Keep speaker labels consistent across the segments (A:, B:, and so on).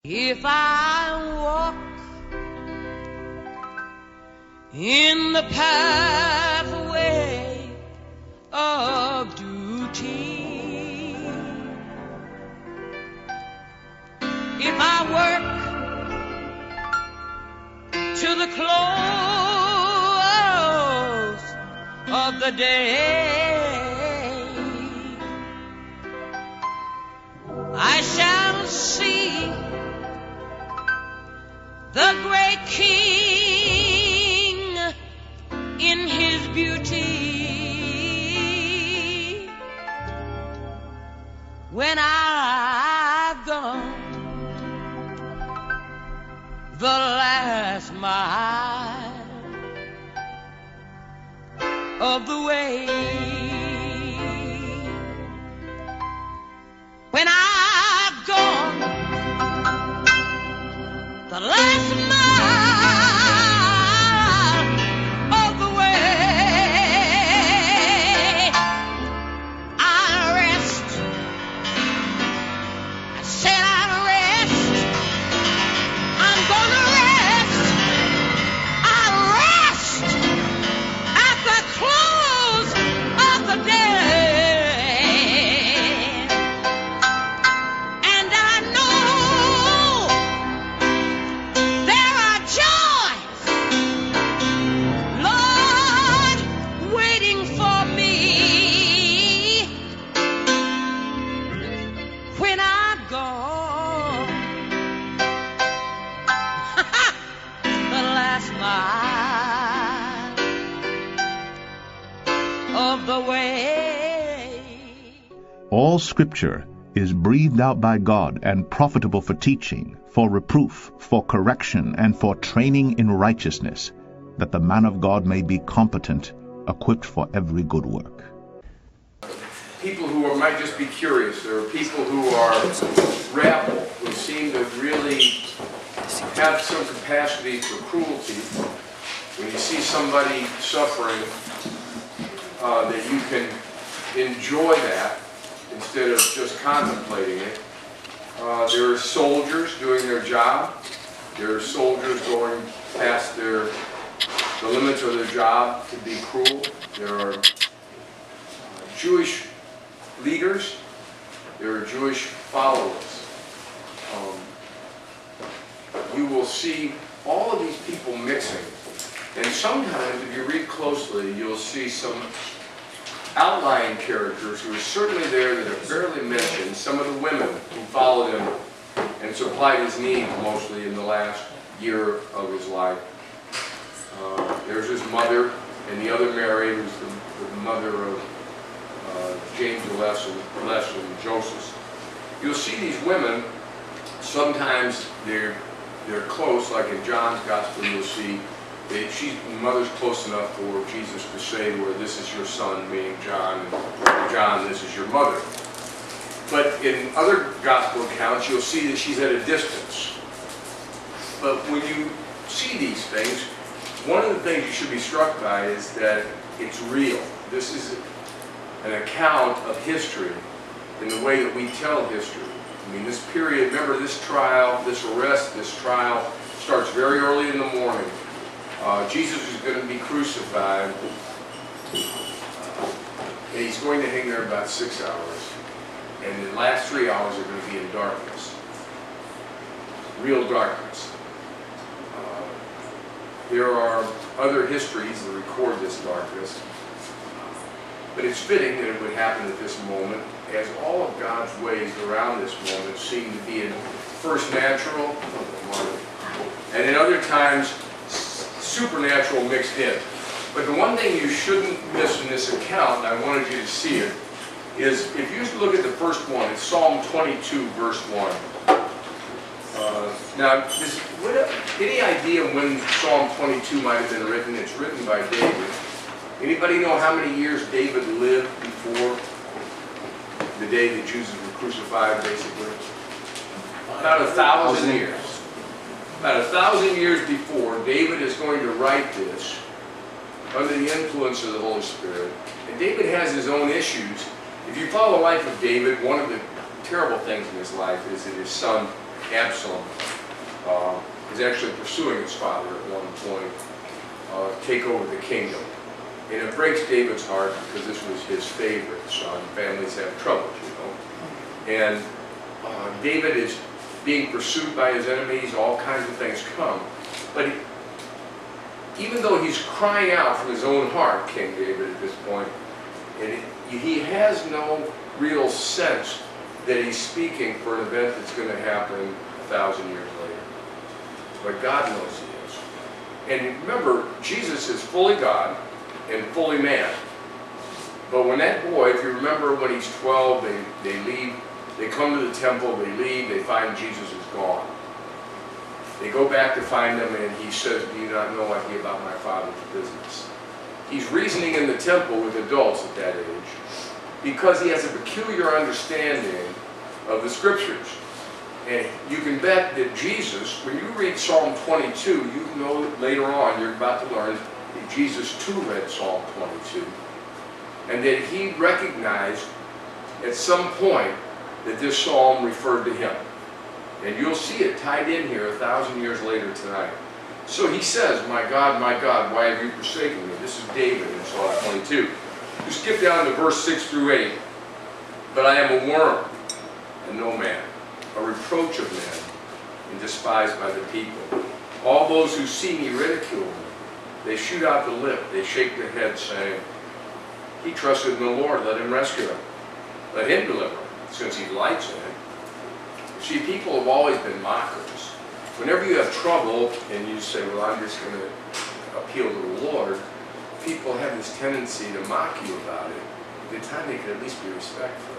A: If I walk in the pathway of duty, if I work to the close of the day, I shall see the great King in his beauty. When I've gone the last mile of the way, when I've gone the last mile of the way, I'll rest. I said I'll rest. I'm gonna rest. I'll rest at the close of the day. And I know there are joys, Lord, waiting for me when I've gone the last mile of the way.
B: All Scripture is breathed out by God and profitable for teaching, for reproof, for correction, and for training in righteousness, that the man of God may be competent, equipped for every good work.
C: People who might just be curious, or people who are rabble, who seem to really have some capacity for cruelty. When you see somebody suffering, that you can enjoy that instead of just contemplating it. There are soldiers doing their job. There are soldiers going past the limits of their job to be cruel. There are Jewish leaders. There are Jewish followers. You will see all of these people mixing. And sometimes, if you read closely, you'll see some outlying characters who are certainly there that are barely mentioned. Some of the women who followed him and supplied his needs mostly in the last year of his life. There's his mother and the other Mary, who's the mother of James the Less and Joseph. You'll see these women, sometimes they're close, like in John's Gospel you'll see the mother's close enough for Jesus to say to her, "This is your son," meaning John, and John, "This is your mother." But in other Gospel accounts you'll see that she's at a distance. But when you see these things, one of the things you should be struck by is that it's real. This is an account of history in the way that we tell history. I mean, this period, remember this trial, this arrest, this trial starts very early in the morning. Jesus is going to be crucified, and he's going to hang there about 6 hours. And the last 3 hours are going to be in darkness, real darkness. There are other histories that record this darkness, but it's fitting that it would happen at this moment, as all of God's ways around this moment seem to be in first natural, and in other times supernatural mixed in. But the one thing you shouldn't miss in this account, and I wanted you to see it, is if you look at the first one, it's Psalm 22, verse 1. Now, any idea when Psalm 22 might have been written? It's written by David. Anybody know how many years David lived before the day that Jesus was crucified, basically? About 1,000 years. About 1,000 years before, David is going to write this under the influence of the Holy Spirit. And David has his own issues. If you follow the life of David, one of the terrible things in his life is that his son Absalom, is actually pursuing his father at one point, take over the kingdom. And it breaks David's heart because this was his favorite son. Families have troubles, you know. And David is being pursued by his enemies, all kinds of things come. But even though he's crying out from his own heart, King David at this point, and he has no real sense that he's speaking for an event that's going to happen 1,000 years later. But God knows he is. And remember, Jesus is fully God and fully man. But when that boy, if you remember when he's 12, they leave, they come to the temple, they leave, they find Jesus is gone. They go back to find him and he says, "Do you not know anything about my Father's business?" He's reasoning in the temple with adults at that age because he has a peculiar understanding of the scriptures. And you can bet that Jesus, when you read Psalm 22, you know that later on you're about to learn that Jesus too read Psalm 22. And that he recognized at some point that this psalm referred to him. And you'll see it tied in here 1,000 years later tonight. So he says, my God, why have you forsaken me?" This is David in Psalm 22. You skip down to verse 6 through 8. "But I am a worm and no man, a reproach of men, and despised by the people. All those who see me ridicule me. They shoot out the lip, they shake their head, saying, 'He trusted in the Lord, let him rescue him. Let him deliver him, since he delights in it.'" See, people have always been mockers. Whenever you have trouble and you say, "Well, I'm just going to appeal to the Lord," people have this tendency to mock you about it. At the time, they could at least be respectful.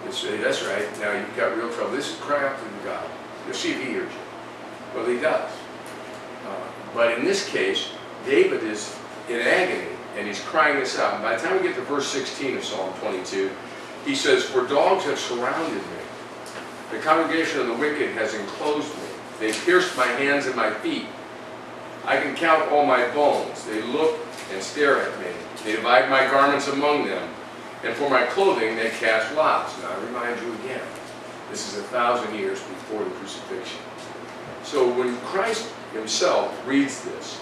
C: They say, "That's right, now you've got real trouble. This is cry out to God. You'll see if he hears you." Well, he does. But in this case, David is in agony, and he's crying this out. And by the time we get to verse 16 of Psalm 22, he says, "For dogs have surrounded me. The congregation of the wicked has enclosed me. They pierced my hands and my feet. I can count all my bones. They look and stare at me. They divide my garments among them. And for my clothing they cast lots." Now I remind you again, this is 1,000 years before the crucifixion. So when Christ himself reads this,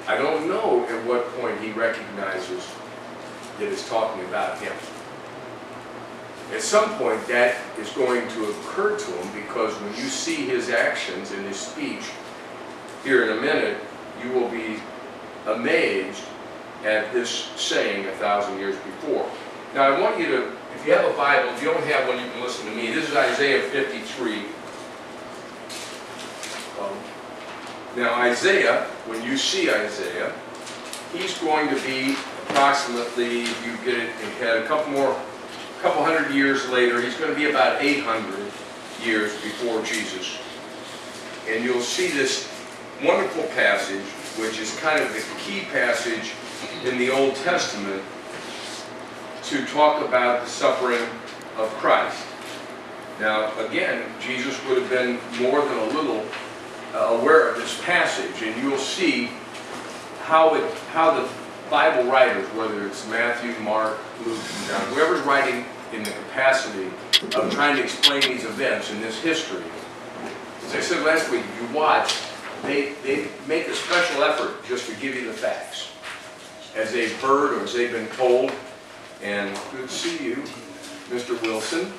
C: I don't know at what point he recognizes that it's talking about him. At some point that is going to occur to him, because when you see his actions and his speech here in a minute, you will be amazed at this saying 1,000 years before. Now I want you to, if you have a Bible, if you don't have one, you can listen to me. This is Isaiah 53. Now Isaiah, when you see Isaiah, he's going to be approximately, if you get it in head, a couple hundred years later. He's going to be about 800 years before Jesus. And you'll see this wonderful passage, which is kind of the key passage in the Old Testament to talk about the suffering of Christ. Now, again, Jesus would have been more than a little aware of this passage, and you'll see how the Bible writers, whether it's Matthew, Mark, Luke, and John, whoever's writing in the capacity of trying to explain these events in this history, as I said last week, if you watch, they make a special effort just to give you the facts as they've heard or as they've been told. And good to see you, Mr. Wilson.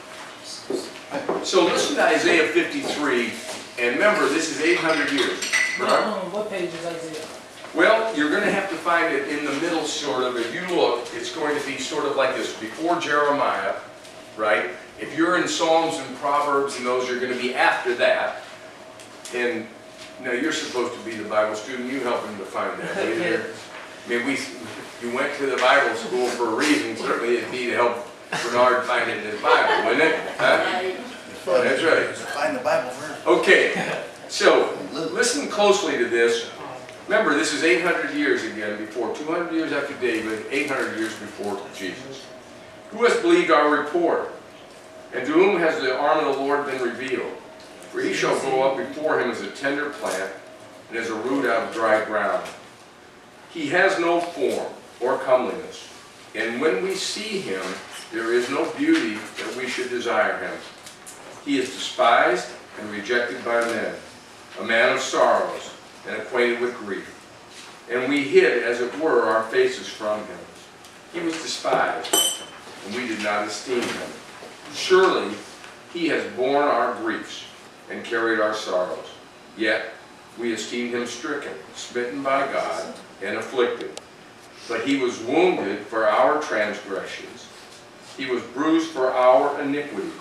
C: So listen to Isaiah 53, and remember, this is 800 years.
D: What page is Isaiah?
C: Well, you're going to have to find it in the middle, sort of. If you look, it's going to be sort of like this, before Jeremiah, right? If you're in Psalms and Proverbs and those, are going to be after that. And now you're supposed to be the Bible student. You help him to find that. I mean, you went to the Bible school for a reason. Certainly it'd be to help Bernard find it in his Bible, wouldn't it? Huh? That's right.
E: Find the Bible first.
C: Okay, so listen closely to this. Remember, this is 800 years again before, 200 years after David, 800 years before Jesus. "Who has believed our report? And to whom has the arm of the Lord been revealed? For he shall grow up before him as a tender plant, and as a root out of dry ground. He has no form or comeliness, and when we see him, there is no beauty that we should desire him. He is despised and rejected by men, a man of sorrows and acquainted with grief. And we hid, as it were, our faces from him. He was despised, and we did not esteem him. Surely he has borne our griefs and carried our sorrows. Yet we esteemed him stricken, smitten by God, and afflicted. But he was wounded for our transgressions. He was bruised for our iniquities.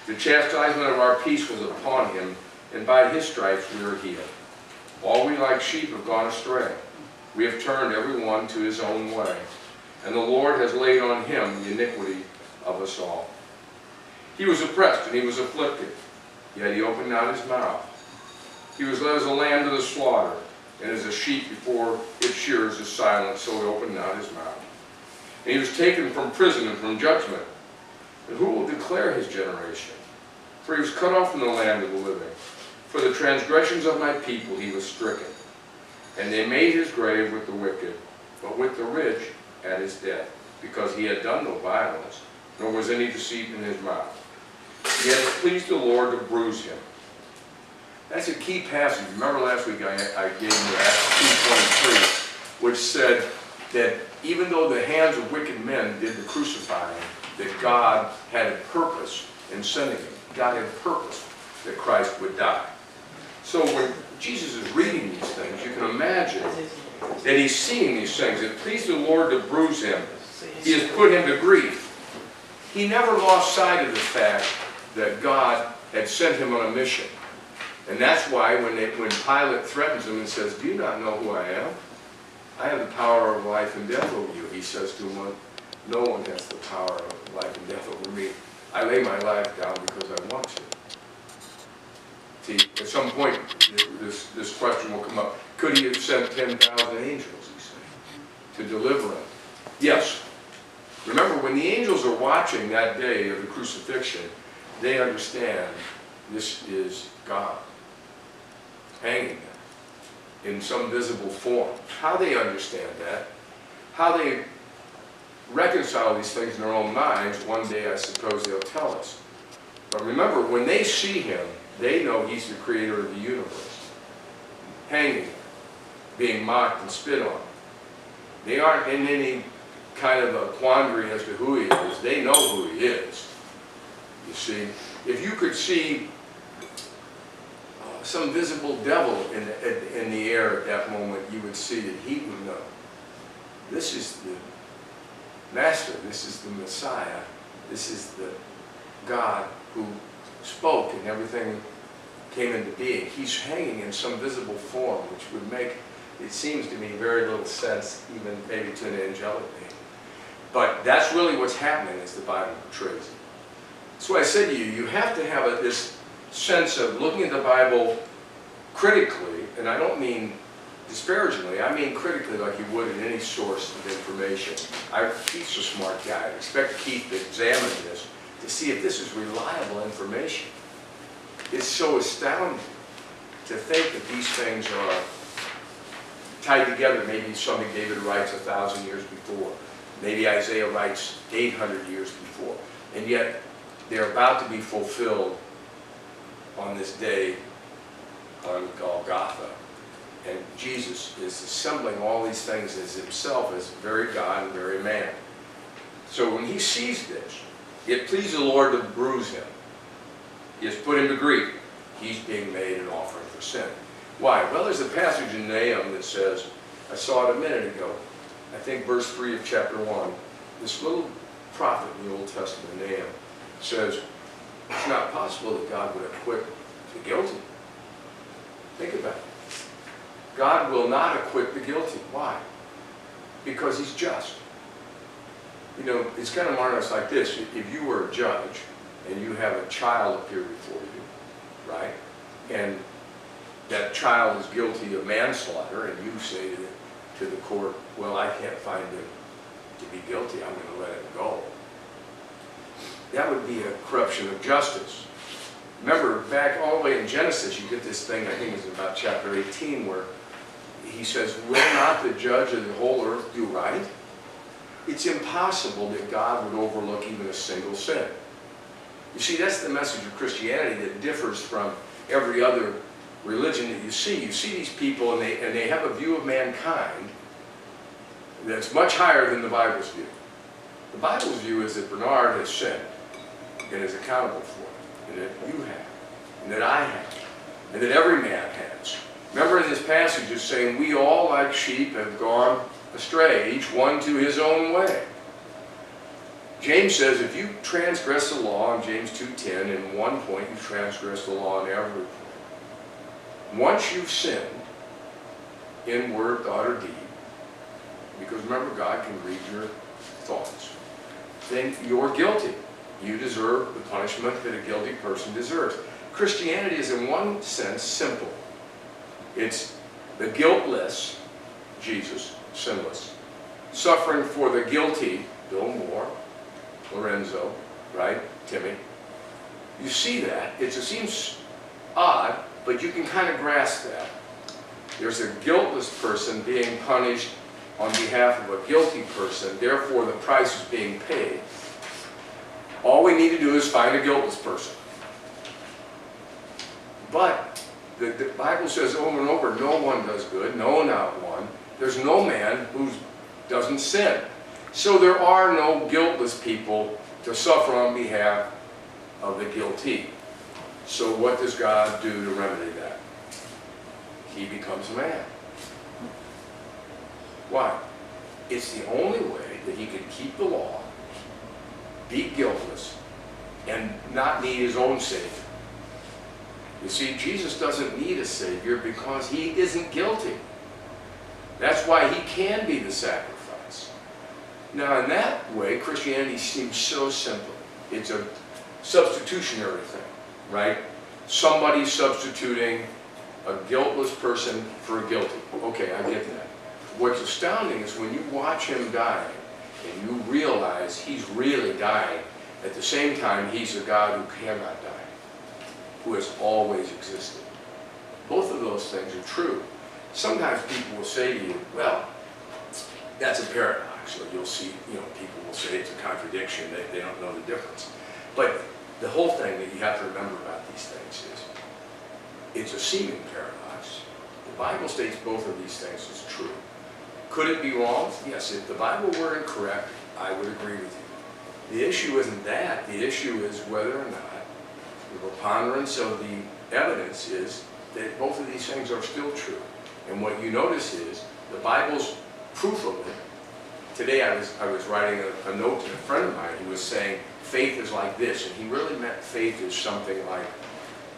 C: The chastisement of our peace was upon him, and by his stripes we are healed. All we like sheep have gone astray. We have turned every one to his own way. And the Lord has laid on him the iniquity of us all. He was oppressed and he was afflicted, yet he opened not his mouth. He was led as a lamb to the slaughter, and as a sheep before its shearers is silent, so he opened not his mouth. And he was taken from prison and from judgment. And who will declare his generation? For he was cut off from the land of the living. For the transgressions of my people he was stricken. And they made his grave with the wicked, but with the rich at his death, because he had done no violence, nor was any deceit in his mouth. Yet it pleased the Lord to bruise him. That's a key passage. Remember last week I gave you Acts 2:23, which said that even though the hands of wicked men did the crucifying, that God had a purpose in sending him. God had a purpose that Christ would die. So when Jesus is reading these things, you can imagine that he's seeing these things. It pleased the Lord to bruise him. He has put him to grief. He never lost sight of the fact that God had sent him on a mission. And that's why when Pilate threatens him and says, "Do you not know who I am? I have the power of life and death over you." He says to him, "No one has the power of life and death over me. I lay my life down because I want to." See, at some point, this question will come up. Could he have sent 10,000 angels, he said, to deliver him? Yes. Remember, when the angels are watching that day of the crucifixion, they understand this is God hanging there in some visible form. How they understand that, how they reconcile these things in their own minds, one day I suppose they'll tell us. But remember, when they see him, they know he's the creator of the universe, hanging, being mocked and spit on. They aren't in any kind of a quandary as to who he is. They know who he is. You see, if you could see some visible devil in the air at that moment, you would see that he would know. This is the Master, this is the Messiah, this is the God who spoke and everything came into being. He's hanging in some visible form, which would make, it seems to me, very little sense, even maybe to an angelic being. But that's really what's happening as the Bible portrays it. So I said to you, you have to have this sense of looking at the Bible critically, and I don't mean disparagingly, I mean critically like you would in any source of information. Keith's a smart guy. I expect Keith to examine this to see if this is reliable information. It's so astounding to think that these things are tied together. Maybe something David writes 1,000 years before. Maybe Isaiah writes 800 years before. And yet, they're about to be fulfilled on this day on Golgotha. And Jesus is assembling all these things as himself, as very God and very man. So when he sees this, it pleased the Lord to bruise him. He has put him to grief. He's being made an offering for sin. Why? Well, there's a passage in Nahum that says, I saw it a minute ago, I think verse 3 of chapter 1, this little prophet in the Old Testament, Nahum, says, it's not possible that God would acquit the guilty. Think about it. God will not acquit the guilty. Why? Because he's just. You know, it's kind of more or less like this. If you were a judge and you have a child appear before you, right? And that child is guilty of manslaughter, and you say to the court, well, I can't find him to be guilty. I'm going to let him go. That would be a corruption of justice. Remember, back all the way in Genesis, you get this thing, I think it's about chapter 18, where he says, will not the judge of the whole earth do right? It's impossible that God would overlook even a single sin. You see, that's the message of Christianity that differs from every other religion that you see. You see these people, and they have a view of mankind that's much higher than the Bible's view. The Bible's view is that Bernard has sinned and is accountable for it, and that you have, and that I have, and that every man has. Remember, in this passage it's saying, we all like sheep have gone astray, each one to his own way. James says if you transgress the law, in James 2:10, in one point you transgress the law in every point. Once you've sinned, in word, thought, or deed, because remember, God can read your thoughts, then you're guilty. You deserve the punishment that a guilty person deserves. Christianity is in one sense simple. It's the guiltless Jesus, sinless, suffering for the guilty, Bill Moore, Lorenzo, right, Timmy. You see that. It seems odd, but you can kind of grasp that. There's a guiltless person being punished on behalf of a guilty person, therefore the price is being paid. All we need to do is find a guiltless person. But the Bible says over and over, no one does good, no, not one. There's no man who doesn't sin. So there are no guiltless people to suffer on behalf of the guilty. So what does God do to remedy that? He becomes a man. Why? It's the only way that he can keep the law, be guiltless, and not need his own Savior. You see, Jesus doesn't need a Savior because he isn't guilty. That's why he can be the sacrifice. Now, in that way, Christianity seems so simple. It's a substitutionary thing, right? Somebody substituting a guiltless person for a guilty. Okay, I get that. What's astounding is when you watch him die and you realize he's really dying, at the same time he's a God who cannot die, who has always existed. Both of those things are true. Sometimes people will say to you, well, that's a paradox. Or you'll see, people will say it's a contradiction. They don't know the difference. But the whole thing that you have to remember about these things is it's a seeming paradox. The Bible states both of these things as true. Could it be wrong? Yes, if the Bible were incorrect, I would agree with you. The issue isn't that. The issue is whether or not the preponderance of the evidence is that both of these things are still true. And what you notice is the Bible's proof of it. Today I was writing a note to a friend of mine who was saying faith is like this, and he really meant faith is something like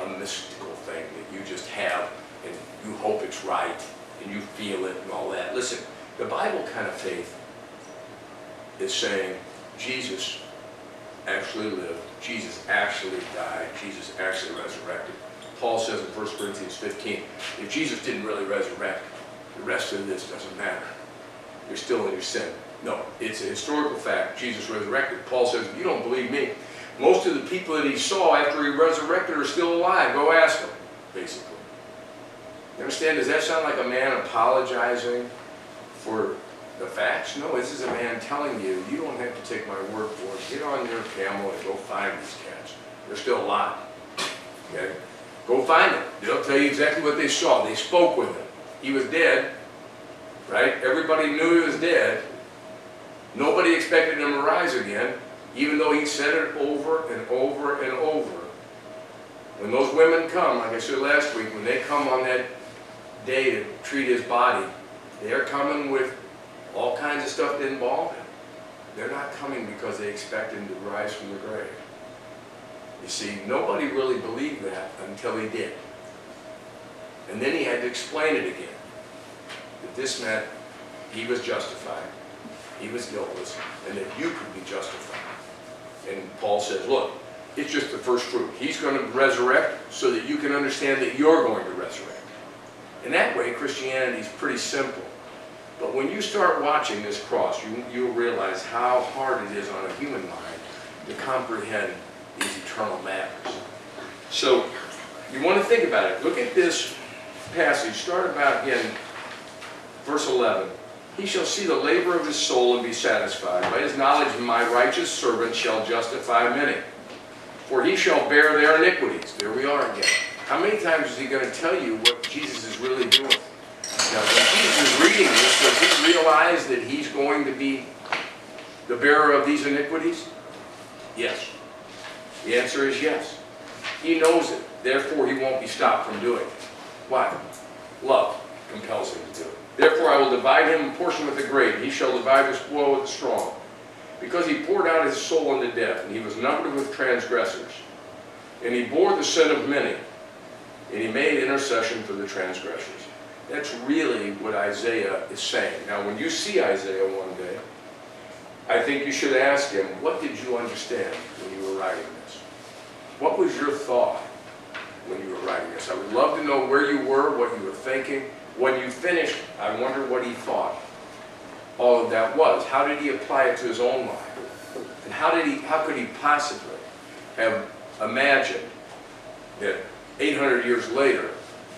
C: a mystical thing that you just have and you hope it's right and you feel it and all that. Listen, the Bible kind of faith is saying Jesus actually lived, Jesus actually died, Jesus actually resurrected. Paul says in 1 Corinthians 15, if Jesus didn't really resurrect, the rest of this doesn't matter. You're still in your sin. No, it's a historical fact. Jesus resurrected. Paul says, if you don't believe me, most of the people that he saw after he resurrected are still alive. Go ask them, basically. You understand? Does that sound like a man apologizing for the facts? No, this is a man telling you, you don't have to take my word for it. Get on your camel and go find these cats. They're still alive. Okay? Go find them. They'll tell you exactly what they saw. They spoke with him. He was dead, right? Everybody knew he was dead. Nobody expected him to rise again, even though he said it over and over and over. When those women come, like I said last week, when they come on that day to treat his body, they're coming with all kinds of stuff to embalm him. They're not coming because they expect him to rise from the grave. You see, nobody really believed that until he did. And then he had to explain it again. That this meant he was justified, he was guiltless, and that you could be justified. And Paul says, look, it's just the first fruit. He's going to resurrect so that you can understand that you're going to resurrect. In that way, Christianity is pretty simple. But when you start watching this cross, you'll realize how hard it is on a human mind to comprehend these eternal matters. So, you want to think about it. Look at this passage. Start about in verse 11. He shall see the labor of his soul and be satisfied. By his knowledge, my righteous servant shall justify many. For he shall bear their iniquities. There we are again. How many times is he going to tell you what Jesus is really doing? Now, when Jesus is reading this, does he realize that he's going to be the bearer of these iniquities? Yes. The answer is yes. He knows it. Therefore, he won't be stopped from doing it. Why? Love compels him to do it. Therefore, I will divide him a portion with the great. He shall divide the spoil with the strong. Because he poured out his soul unto death, and he was numbered with transgressors. And he bore the sin of many, and he made intercession for the transgressors. That's really what Isaiah is saying. Now, when you see Isaiah one day, I think you should ask him, what did you understand when you were writing this? What was your thought when you were writing this? I would love to know where you were, what you were thinking. When you finished, I wonder what he thought all of that was. How did he apply it to his own life? And how could he possibly have imagined that 800 years later,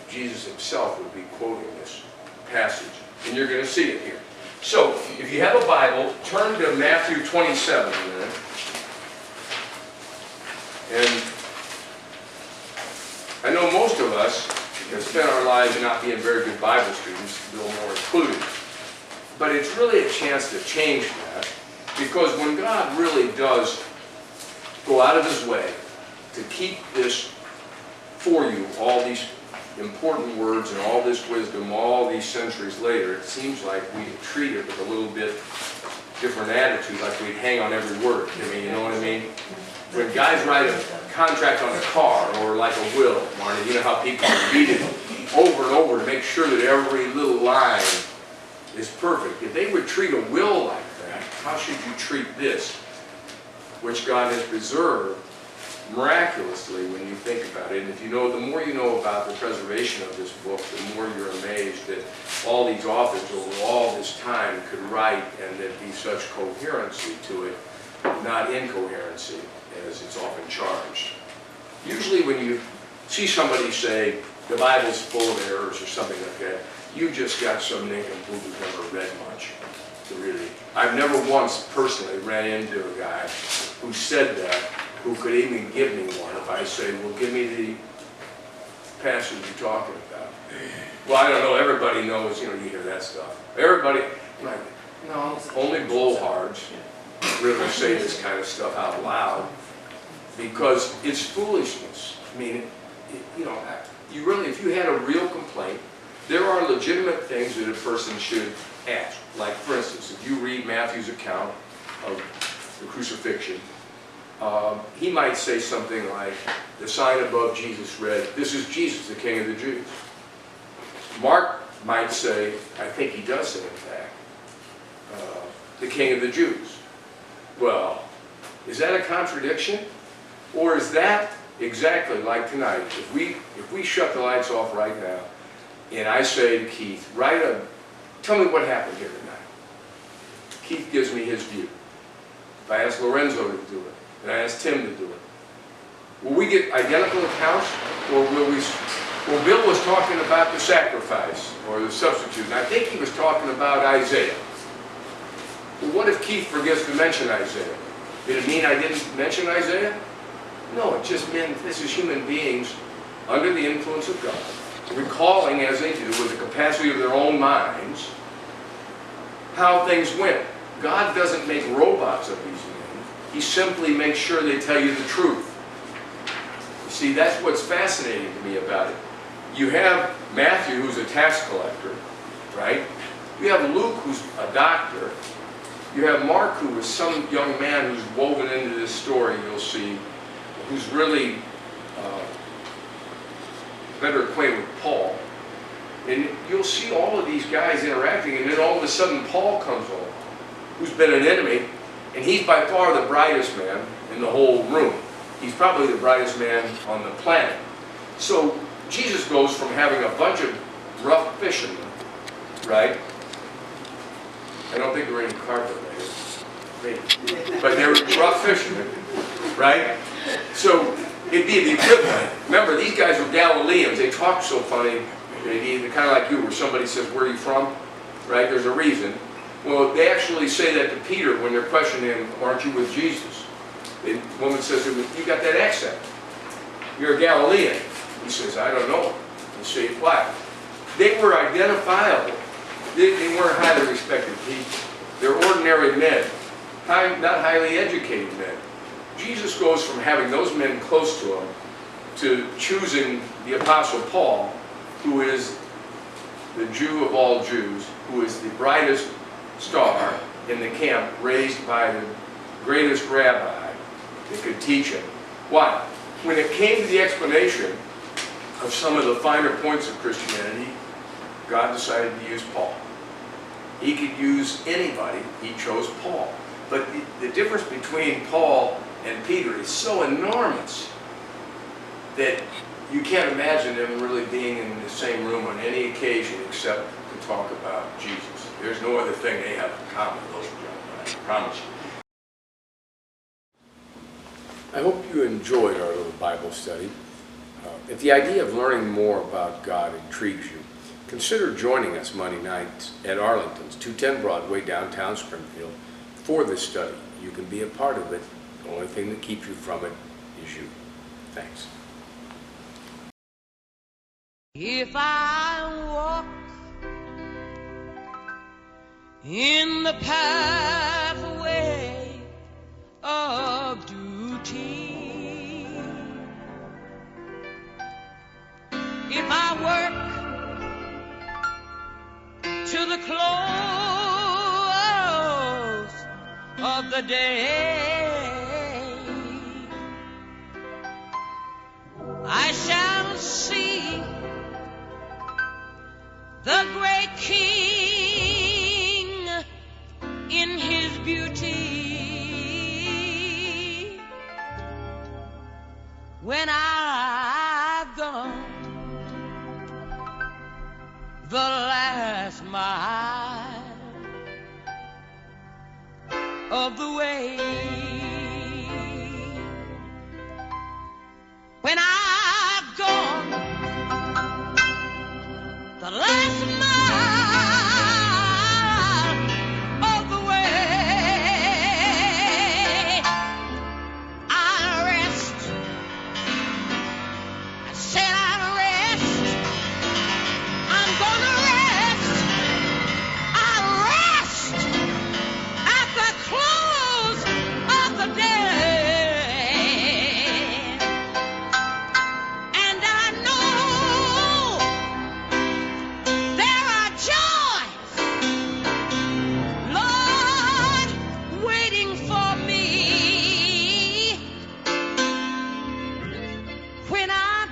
C: Jesus himself would be quoting this passage? And you're going to see it here. So, if you have a Bible, turn to Matthew 27 a minute. And I know most of us have spent our lives not being very good Bible students, Bill Moore included. But it's really a chance to change that, because when God really does go out of his way to keep this for you, all these important words and all this wisdom, all these centuries later, it seems like we treat it with a little bit different attitude, like we'd hang on every word. I mean, you know what I mean? When guys write a contract on a car, or like a will, Marty, you know how people read it over and over to make sure that every little line is perfect. If they would treat a will like that, how should you treat this, which God has preserved miraculously when you think about it? And if you know, the more you know about the preservation of this book, the more you're amazed that all these authors over all this time could write and there'd be such coherency to it, not incoherency as it's often charged. Usually when you see somebody say the Bible's full of errors or something like that, you just got some nincompoop who's never read much. Really, I've never once personally ran into a guy who said that, who could even give me one if I say, well, give me the passage you're talking about. Well, I don't know, everybody knows, you hear that stuff. Everybody, like, no, only blowhards really say this kind of stuff out loud, because it's foolishness. I mean, you really, if you had a real complaint, there are legitimate things that a person should ask. Like, for instance, if you read Matthew's account of the crucifixion, he might say something like, the sign above Jesus read, "This is Jesus, the King of the Jews." Mark might say, I think he does say in fact, the King of the Jews. Well, is that a contradiction? Or is that exactly like tonight? If we shut the lights off right now, and I say to Keith, tell me what happened here tonight. Keith gives me his view. If I ask Lorenzo to do it, and I ask Tim to do it, will we get identical accounts, or will we? Well, Bill was talking about the sacrifice, or the substitute, and I think he was talking about Isaiah. Well, what if Keith forgets to mention Isaiah? Did it mean I didn't mention Isaiah? No, it just meant this is human beings under the influence of God, recalling as they do with the capacity of their own minds how things went. God doesn't make robots of these men. He simply makes sure they tell you the truth. You see, that's what's fascinating to me about it. You have Matthew, who's a tax collector, right? You have Luke, who's a doctor. You have Mark, who is some young man who's woven into this story, you'll see, who's really better acquainted with Paul. And you'll see all of these guys interacting, and then all of a sudden Paul comes along, who's been an enemy, and he's by far the brightest man in the whole room. He's probably the brightest man on the planet. So Jesus goes from having a bunch of rough fishermen, right? I don't think there were any carpet layers, maybe. But they were rough fishermen, right? So it'd be the equivalent. Remember, these guys were Galileans. They talk so funny. They're kind of like you, where somebody says, "Where are you from?" Right? There's a reason. Well, they actually say that to Peter when they're questioning him, "Aren't you with Jesus?" The woman says to him, "You got that accent. You're a Galilean." He says, "I don't know." You say, "Why?" They were identifiable. They weren't highly respected people. They're ordinary men, not highly educated men. Jesus goes from having those men close to him to choosing the Apostle Paul, who is the Jew of all Jews, who is the brightest star in the camp, raised by the greatest rabbi that could teach him. Why? When it came to the explanation of some of the finer points of Christianity, God decided to use Paul. He could use anybody. He chose Paul. But the difference between Paul and Peter is so enormous that you can't imagine them really being in the same room on any occasion except to talk about Jesus. There's no other thing they have in common, those gentlemen, I promise you. I hope you enjoyed our little Bible study. If the idea of learning more about God intrigues you, consider joining us Monday nights at Arlington's 210 Broadway, downtown Springfield, for this study. You can be a part of it. The only thing that keeps you from it is you. Thanks.
A: If I walk in the pathway of duty, if I work to the close of the day, I shall see the great King in his beauty. When I've gone the last mile of the way,